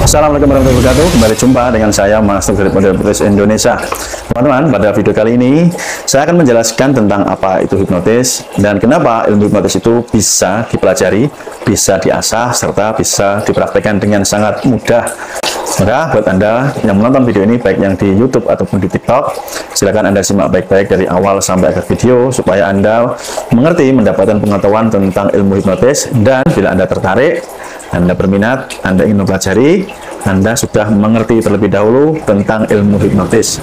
Assalamualaikum warahmatullahi wabarakatuh. Kembali jumpa dengan saya Mas Nur dari Model Hipnotis Indonesia. Teman-teman, pada video kali ini saya akan menjelaskan tentang apa itu hipnotis dan kenapa ilmu hipnotis itu bisa dipelajari, bisa diasah, serta bisa dipraktekkan dengan sangat mudah. Maka buat Anda yang menonton video ini, baik yang di YouTube ataupun di TikTok, silakan Anda simak baik-baik dari awal sampai akhir video supaya Anda mengerti, mendapatkan pengetahuan tentang ilmu hipnotis. Dan bila Anda tertarik, Anda berminat, Anda ingin mempelajari, Anda sudah mengerti terlebih dahulu tentang ilmu hipnotis.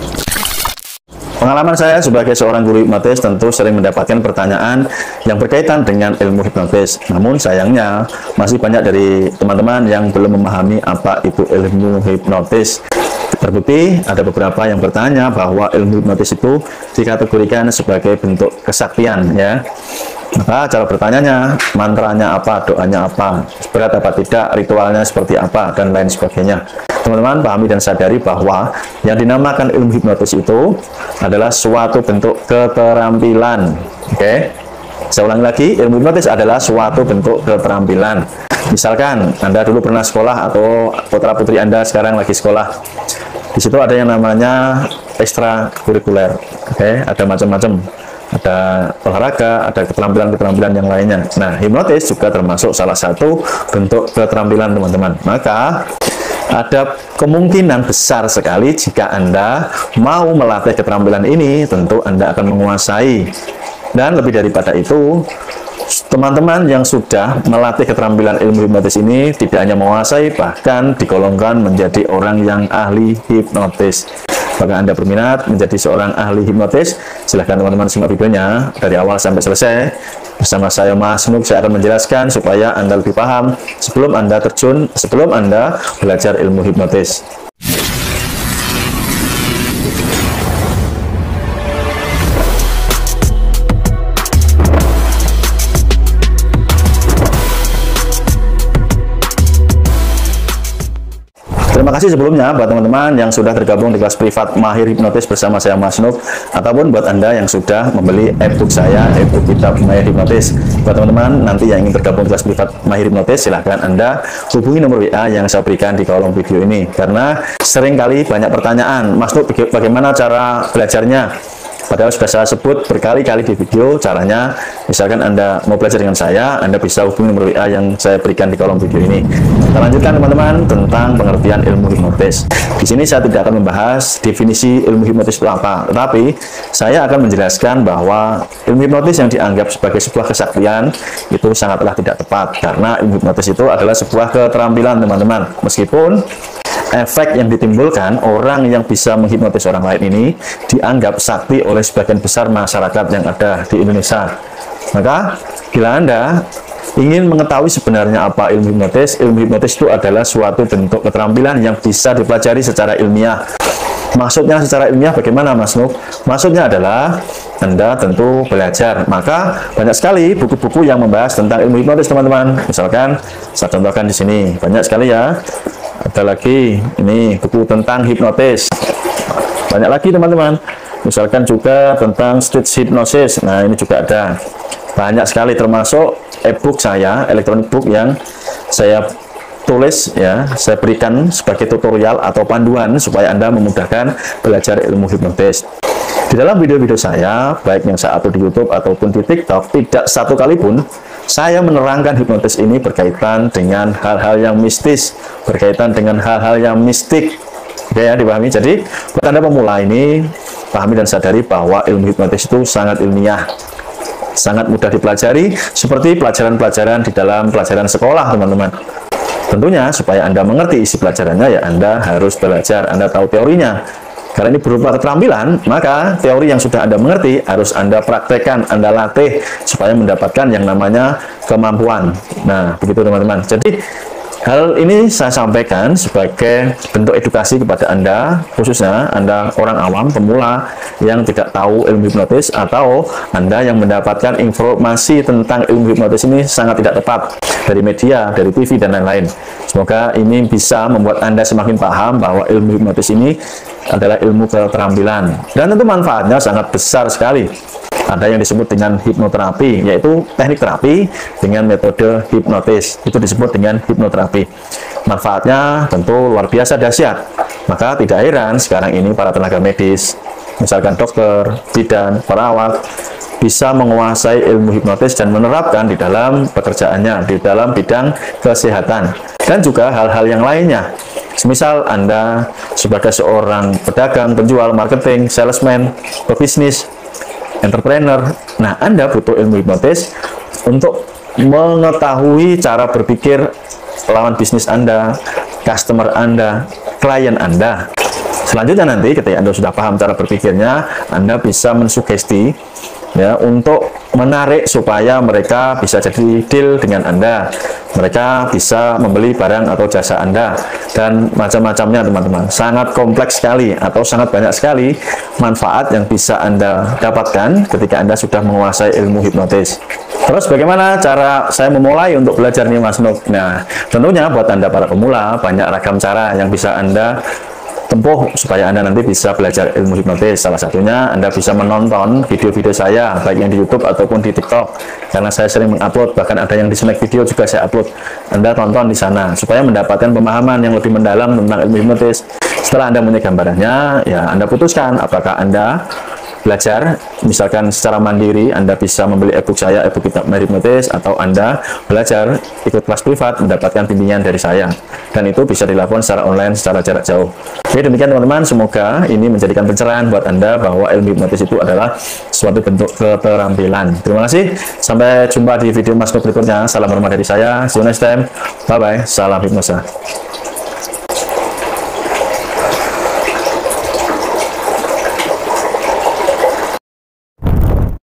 Pengalaman saya sebagai seorang guru hipnotis tentu sering mendapatkan pertanyaan yang berkaitan dengan ilmu hipnotis. Namun sayangnya masih banyak dari teman-teman yang belum memahami apa itu ilmu hipnotis. Terbukti ada beberapa yang bertanya bahwa ilmu hipnotis itu dikategorikan sebagai bentuk kesaktian, ya. Maka cara bertanyanya, mantranya apa, doanya apa, berat apa tidak, ritualnya seperti apa, dan lain sebagainya. Teman-teman pahami dan sadari bahwa yang dinamakan ilmu hipnotis itu adalah suatu bentuk keterampilan. Oke? Saya ulangi lagi, ilmu hipnotis adalah suatu bentuk keterampilan. Misalkan Anda dulu pernah sekolah atau putra-putri Anda sekarang lagi sekolah. Di situ ada yang namanya ekstrakurikuler. Oke, ada macam-macam. Ada olahraga, ada keterampilan-keterampilan yang lainnya. Nah, hipnotis juga termasuk salah satu bentuk keterampilan, teman-teman. Maka ada kemungkinan besar sekali jika Anda mau melatih keterampilan ini, tentu Anda akan menguasai. Dan lebih daripada itu, teman-teman yang sudah melatih keterampilan ilmu hipnotis ini tidak hanya menguasai, bahkan digolongkan menjadi orang yang ahli hipnotis. Bagi Anda berminat menjadi seorang ahli hipnotis, silahkan teman-teman simak videonya dari awal sampai selesai. Bersama saya Mas Nur, saya akan menjelaskan supaya Anda lebih paham sebelum Anda terjun, sebelum Anda belajar ilmu hipnotis. Terima kasih sebelumnya buat teman-teman yang sudah tergabung di kelas privat Mahir Hipnotis bersama saya Mas Nur, ataupun buat Anda yang sudah membeli e-book saya, e-book kitab Mahir Hipnotis. Buat teman-teman nanti yang ingin tergabung di kelas privat Mahir Hipnotis, silahkan Anda hubungi nomor WA yang saya berikan di kolom video ini. Karena sering kali banyak pertanyaan, Mas Nur bagaimana cara belajarnya? Padahal sudah saya sebut berkali-kali di video caranya. Misalkan Anda mau belajar dengan saya, Anda bisa hubungi nomor WA yang saya berikan di kolom video ini. Kita lanjutkan teman-teman tentang pengertian ilmu hipnotis. Di sini saya tidak akan membahas definisi ilmu hipnotis itu apa, tetapi saya akan menjelaskan bahwa ilmu hipnotis yang dianggap sebagai sebuah kesaktian itu sangatlah tidak tepat, karena ilmu hipnotis itu adalah sebuah keterampilan, teman-teman. Meskipun efek yang ditimbulkan orang yang bisa menghipnotis orang lain ini dianggap sakti oleh sebagian besar masyarakat yang ada di Indonesia. Maka bila Anda ingin mengetahui sebenarnya apa ilmu hipnotis itu adalah suatu bentuk keterampilan yang bisa dipelajari secara ilmiah. Maksudnya secara ilmiah bagaimana, Mas Nur? Maksudnya adalah Anda tentu belajar. Maka banyak sekali buku-buku yang membahas tentang ilmu hipnotis, teman-teman. Misalkan saya contohkan di sini, banyak sekali ya. Ada lagi ini buku tentang hipnotis, banyak lagi teman-teman. Misalkan juga tentang street hypnosis. Nah, ini juga ada banyak sekali, termasuk e-book saya, electronic book yang saya tulis, ya, saya berikan sebagai tutorial atau panduan supaya Anda memudahkan belajar ilmu hipnotis. Di dalam video-video saya, baik yang saya upload di YouTube ataupun di TikTok, tidak satu kali pun saya menerangkan hipnotis ini berkaitan dengan hal-hal yang mistis, berkaitan dengan hal-hal yang mistik. Oke ya, dipahami. Jadi, buat Anda pemula ini, pahami dan sadari bahwa ilmu hipnotis itu sangat ilmiah, sangat mudah dipelajari, seperti pelajaran-pelajaran di dalam pelajaran sekolah, teman-teman. Tentunya, supaya Anda mengerti isi pelajarannya, ya Anda harus belajar, Anda tahu teorinya. Karena ini berupa keterampilan, maka teori yang sudah Anda mengerti harus Anda praktekkan, Anda latih supaya mendapatkan yang namanya kemampuan. Nah, begitu teman-teman. Jadi, hal ini saya sampaikan sebagai bentuk edukasi kepada Anda, khususnya Anda orang awam, pemula yang tidak tahu ilmu hipnotis, atau Anda yang mendapatkan informasi tentang ilmu hipnotis ini sangat tidak tepat dari media, dari TV, dan lain-lain. Semoga ini bisa membuat Anda semakin paham bahwa ilmu hipnotis ini adalah ilmu keterampilan. Dan tentu manfaatnya sangat besar sekali. Ada yang disebut dengan hipnoterapi, yaitu teknik terapi dengan metode hipnotis. Itu disebut dengan hipnoterapi. Manfaatnya tentu luar biasa dahsyat. Maka tidak heran sekarang ini para tenaga medis, misalkan dokter, bidan, perawat, bisa menguasai ilmu hipnotis dan menerapkan di dalam pekerjaannya, di dalam bidang kesehatan. Dan juga hal-hal yang lainnya. Semisal Anda sebagai seorang pedagang, penjual, marketing, salesman, pebisnis, entrepreneur, nah Anda butuh ilmu hipnotis untuk mengetahui cara berpikir lawan bisnis Anda, customer Anda, klien Anda. Selanjutnya nanti ketika Anda sudah paham cara berpikirnya, Anda bisa mensugesti ya untuk menarik supaya mereka bisa jadi deal dengan Anda. Mereka bisa membeli barang atau jasa Anda dan macam-macamnya teman-teman. Sangat kompleks sekali atau sangat banyak sekali manfaat yang bisa Anda dapatkan ketika Anda sudah menguasai ilmu hipnotis. Terus bagaimana cara saya memulai untuk belajar nih Mas Nuk? Nah, tentunya buat Anda para pemula banyak ragam cara yang bisa Anda tempuh supaya Anda nanti bisa belajar ilmu hipnotis. Salah satunya Anda bisa menonton video-video saya, baik yang di YouTube ataupun di TikTok. Karena saya sering mengupload, bahkan ada yang di Snack Video juga saya upload. Anda tonton di sana, supaya mendapatkan pemahaman yang lebih mendalam tentang ilmu hipnotis. Setelah Anda punya gambarannya, ya Anda putuskan apakah Anda belajar, misalkan secara mandiri, Anda bisa membeli e-book saya, e-book Kitab Mahir Hipnotis, atau Anda belajar ikut kelas privat, mendapatkan bimbingan dari saya. Dan itu bisa dilakukan secara online, secara jarak jauh. Oke, demikian teman-teman, semoga ini menjadikan pencerahan buat Anda bahwa ilmu hipnotis itu adalah suatu bentuk keterampilan. Terima kasih, sampai jumpa di video Mas Nuk berikutnya. Salam hormat dari saya, see you next time, bye-bye, salam hipnosa.